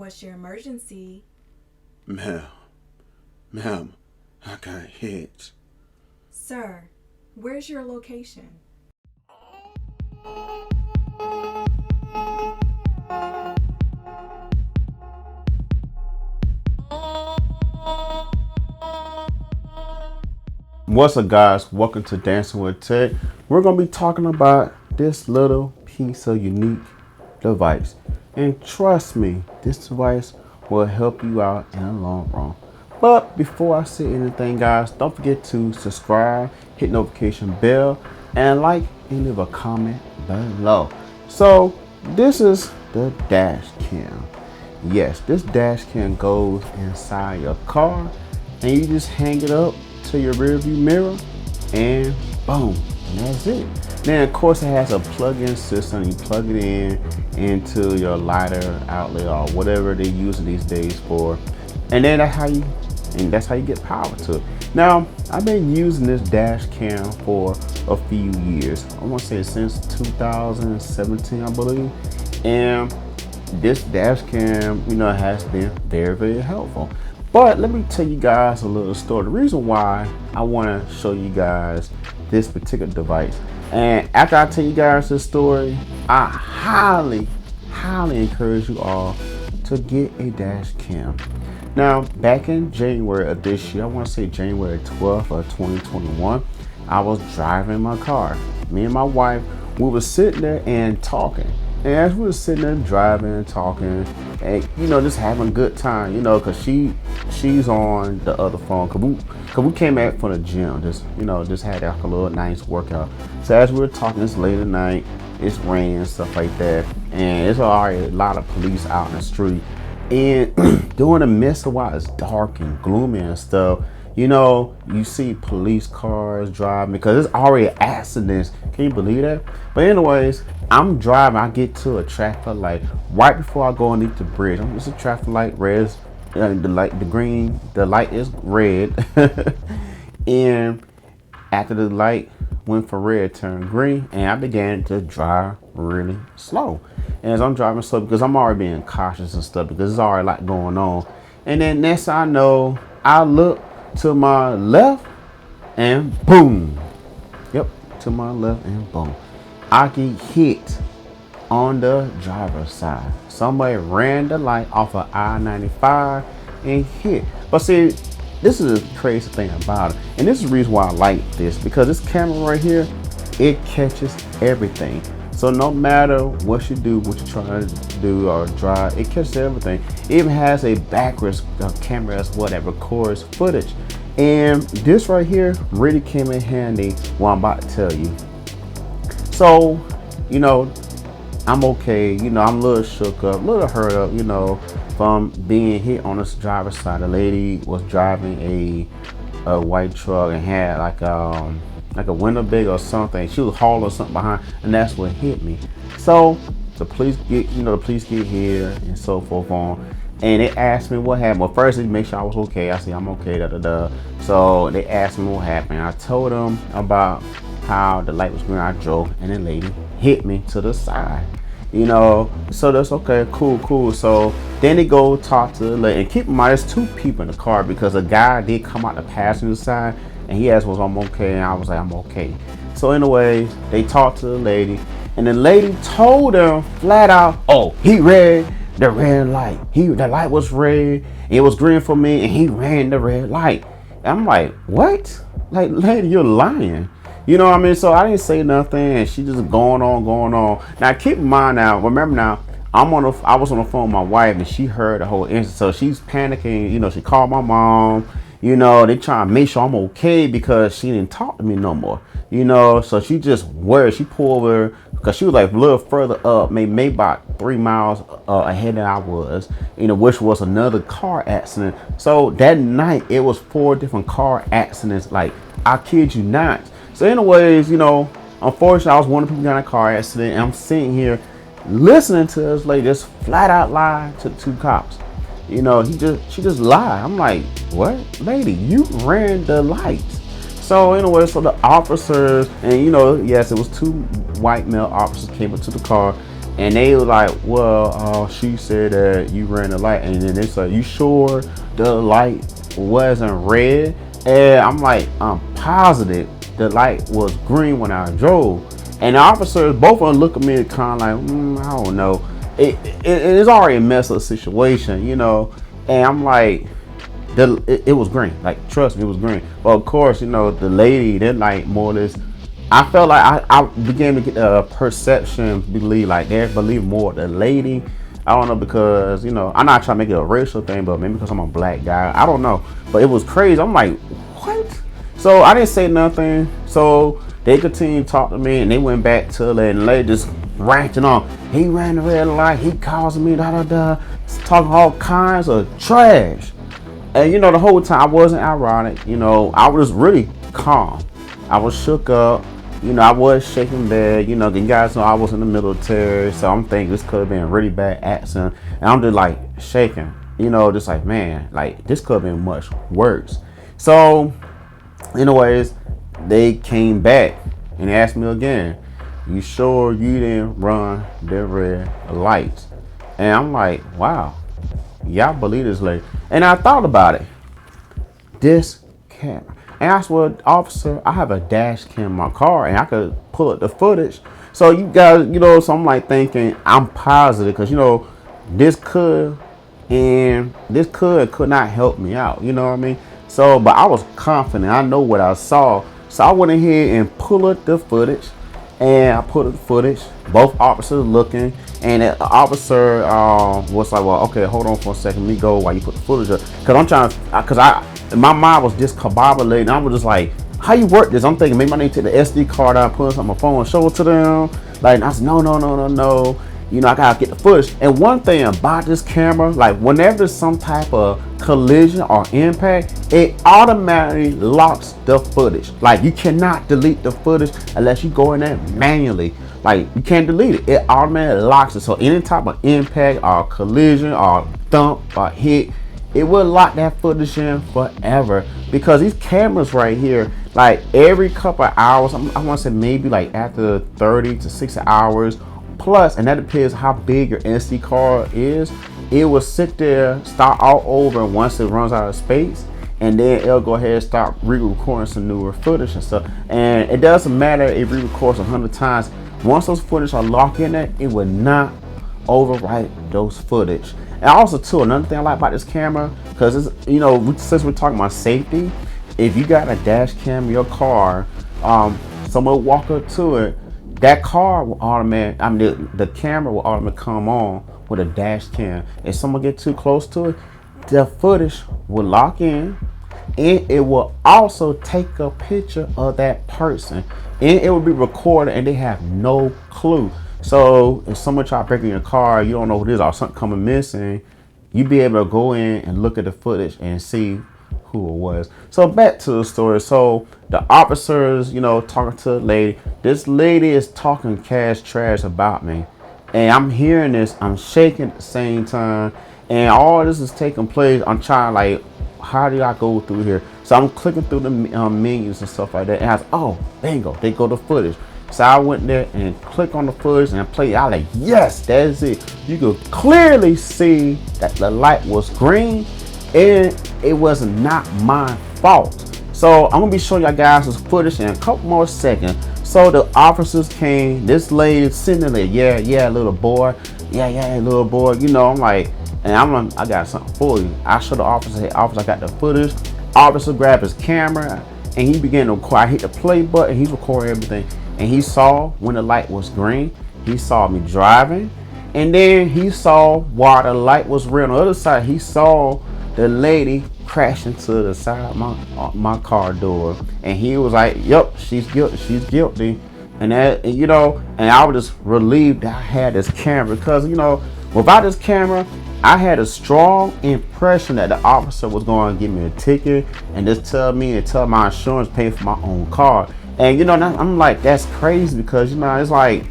What's your emergency? Ma'am, ma'am, I got hit. Sir, where's your location? What's up, guys? Welcome to Dancing with Tech. We're gonna be talking about this little piece of unique device, and trust me, this device will help you out in the long run. But before I say anything, guys, don't forget to subscribe, hit notification bell, and like and leave a comment below. So this is the dash cam. Yes, this dash cam goes inside your car, and you just hang it up to your rear view mirror, and boom, and that's it. Then of course it has a plug-in system. You plug it in into your lighter outlet or whatever they use these days for, and then that's how you get power to it. Now I've been using this dash cam for a few years. I want to say since 2017, I believe, and this dash cam, has been very, very helpful. But let me tell you guys a little story. The reason why I want to show you guys this particular device. And after I tell you guys this story, I highly, highly encourage you all to get a dash cam. Now, back in January of this year, I want to say January 12th of 2021, I was driving my car. Me and my wife, we were sitting there and talking. And as we were sitting there driving and talking, and just having a good time, cause she's on the other phone, cause we came back from the gym, just had like a little nice workout. So as we were talking, it's late at night, it's raining and stuff like that, and it's already a lot of police out in the street. And during the midst of while it's dark and gloomy and stuff, you see police cars driving because it's already accidents. Can you believe that? But anyways, I'm driving. I get to a traffic light right before I go underneath the bridge. It's a traffic light, red. The light is red, and after the light went for red, turned green, and I began to drive really slow. And as I'm driving slow, because I'm already being cautious and stuff, because there's already a lot going on. And then next thing I know, I look to my left, and boom. Yep, to my left, and boom. I get hit on the driver's side. Somebody ran the light off of I-95 and hit. But see, this is the crazy thing about it. And this is the reason why I like this, because this camera right here, it catches everything. So no matter what you do, what you're trying to do or drive, it catches everything. It even has a backwards camera as well that records footage. And this right here really came in handy what I'm about to tell you. So, I'm okay. I'm a little shook up, a little hurt up, from being hit on this driver's side. The lady was driving a white truck and had like a window big or something. She was hauling something behind, and that's what hit me. So the police get here and so forth on. And they asked me what happened. Well, first they make sure I was okay. I said I'm okay, da da da. So they asked me what happened. I told them about how the light was green. I drove, and the lady hit me to the side. So that's okay, cool. So then they go talk to the lady. And keep in mind, there's two people in the car, because a guy did come out the passenger side, and he asked was I'm okay, and I was like I'm okay. So anyways, they talked to the lady, and the lady told them flat out, oh, he ran the red light. The light was red, it was green for me, and he ran the red light. And I'm like, what? Like, lady, you're lying. You know what I mean? So I didn't say nothing, and she just going on. Now keep in mind now, remember now, I was on the phone with my wife, and she heard the whole incident. So she's panicking, she called my mom. They trying to make sure I'm okay, because she didn't talk to me no more. So she just worried. She pulled over because she was like a little further up, maybe about 3 miles ahead than I was, which was another car accident. So that night it was 4 different car accidents. Like, I kid you not. So anyways, unfortunately I was one of the people in a car accident, and I'm sitting here listening to this lady just flat out lie to 2 cops. She just lied. I'm like, what? Lady, you ran the lights. So anyway, so the officers, and yes, it was 2 white male officers came up to the car, And they were like, well, she said that you ran the light. And then they said, you sure the light wasn't red? And I'm like, I'm positive the light was green when I drove. And the officers, both of them look at me kind of like, I don't know. It's already a mess up situation, you know. And I'm like, it was green. Like, trust me, it was green. But of course, you know, the lady, they're like more or less. I felt like I began to get a perception, believe like they believe more the lady. I don't know because you know I'm not trying to make it a racial thing, but maybe because I'm a black guy. I don't know, but it was crazy. I'm like, what? So I didn't say nothing. So they continued to talk to me, and they went back to the lady just ranting on. He ran the red light. He caused me da da da, talking all kinds of trash. And you know the whole time I wasn't ironic. You know I was really calm. I was shook up. You know, I was shaking bad. You know, you guys know I was in the military, so I'm thinking this could have been a really bad accident. And I'm just like shaking, you know, just like, man, like this could have been much worse. So, anyways, they came back and asked me again, you sure you didn't run the red lights? And I'm like, wow, y'all believe this lady. And I thought about it. This camera. And I swear, officer, I have a dash cam in my car and I could pull up the footage. So you guys, you know, so I'm like thinking I'm positive because, you know, this could could not help me out. You know what I mean? So, but I was confident. I know what I saw. So I went ahead and pulled up the footage. And I put up the footage. Both officers looking. And the officer was like, well, okay, hold on for a second. Let me go while you put the footage up. Because I'm trying to, my mind was discombobulated. I was just like, how you work this? I'm thinking maybe I need to take the SD card out, put it on my phone, and show it to them. Like, I said, no. You know, I gotta get the footage. And one thing about this camera, like whenever there's some type of collision or impact, it automatically locks the footage. Like you cannot delete the footage unless you go in there manually. Like you can't delete it. It automatically locks it. So any type of impact or collision or thump or hit, it will lock that footage in forever. Because these cameras right here, like every couple of hours, I want to say maybe like after 30 to 60 hours plus, and that depends how big your SD card is, it will sit there, start all over once it runs out of space, and then it'll go ahead and start re-recording some newer footage and stuff. And it doesn't matter if it re-records 100 times. Once those footage are locked in there, it will not overwrite those footage. And also too, another thing I like about this camera, because it's, you know, since we're talking about safety, if you got a dash cam in your car, someone walk up to it, that car will the camera will automatically come on with a dash cam. If someone get too close to it, the footage will lock in, and it will also take a picture of that person, and it will be recorded, and they have no clue. So if someone try breaking your car, you don't know what it is, or something coming missing, you be able to go in and look at the footage and see who it was. So back to the story. So the officers, you know, talking to the lady. This lady is talking cash trash about me, and I'm hearing this. I'm shaking at the same time, and all this is taking place. I'm trying like, how do I go through here? So I'm clicking through the menus and stuff like that. And I was, oh, bingo, they go to footage. So I went there and click on the footage and play. I like, yes, that's it. You could clearly see that the light was green, and it was not my fault. So I'm gonna be showing y'all guys this footage in a couple more seconds. So the officers came. This lady sitting there, yeah, little boy, yeah, little boy. You know, I'm like, and I got something for you. I show the officer, hey, officer, I got the footage. Officer grabbed his camera and he began to record. I hit the play button. He's recording everything, and he saw when the light was green. He saw me driving, and then he saw while the light was red on the other side. He saw the lady crashing to the side of my car door, and he was like, yep, she's guilty. And that, you know, and I was just relieved that I had this camera, because, you know, without this camera, I had a strong impression that the officer was going to give me a ticket and just tell my insurance pay for my own car. And, you know, I'm like, that's crazy, because, you know, it's like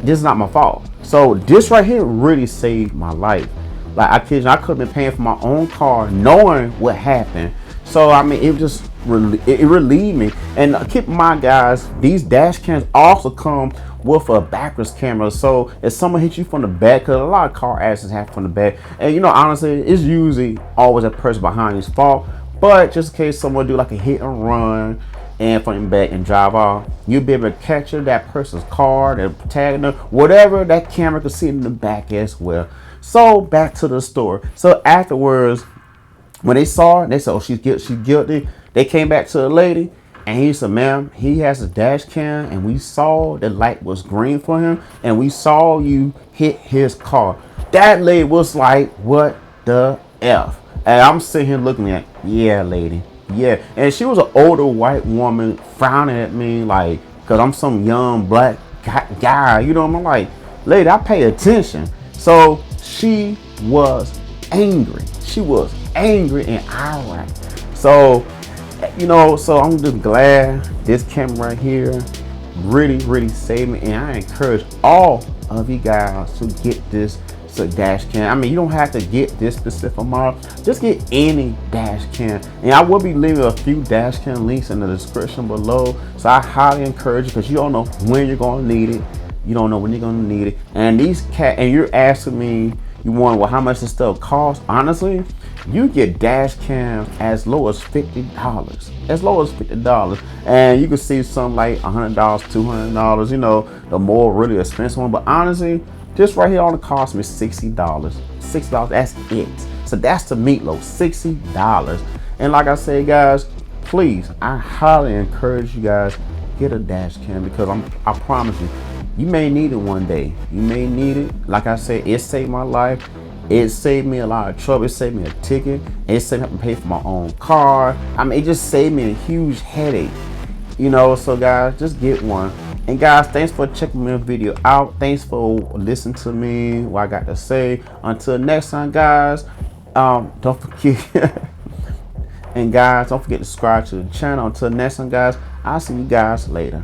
this is not my fault. So this right here really saved my life. Like, I kid you, I could have been paying for my own car knowing what happened. So I mean, it relieved me. And keep in mind, guys, these dash cams also come with a backwards camera. So if someone hits you from the back, because a lot of car accidents happen from the back, and honestly, it's usually always a person behind you's fault. But just in case someone do like a hit and run and from the back and drive off, you'll be able to capture that person's car, their tag, whatever that camera can see in the back as well. So back to the story. So afterwards, when they saw her, they said, "Oh, she's guilty." They came back to the lady, and he said, "Ma'am, he has a dash cam, and we saw the light was green for him, and we saw you hit his car." That lady was like, "What the f?" And I'm sitting here looking at, yeah, lady, yeah. And she was an older white woman frowning at me like, cause I'm some young black guy, I'm like, lady, I pay attention. So she was angry. She was angry and irate. So, so I'm just glad this camera right here really saved me. And I encourage all of you guys to get this dash cam. I mean, you don't have to get this specific model. Just get any dash cam. And I will be leaving a few dash cam links in the description below. So I highly encourage you, because you don't know when you're going to need it. You don't know when you're going to need it. And and you're asking me, you wonder, well, how much this stuff costs? Honestly, you get dash cams as low as $50. As low as $50. And you can see some like $100, $200, the more really expensive one. But honestly, this right here only cost me $60. $60, that's it. So that's the meatloaf, $60. And like I said, guys, please, I highly encourage you guys, get a dash cam, because I promise you, you may need it one day. You may need it. Like I said, it saved my life. It saved me a lot of trouble. It saved me a ticket. It saved me having to pay for my own car. I mean, it just saved me a huge headache. So guys, just get one. And guys, thanks for checking my video out. Thanks for listening to me, what I got to say. Until next time, guys, don't forget. And guys, don't forget to subscribe to the channel. Until next time, guys, I'll see you guys later.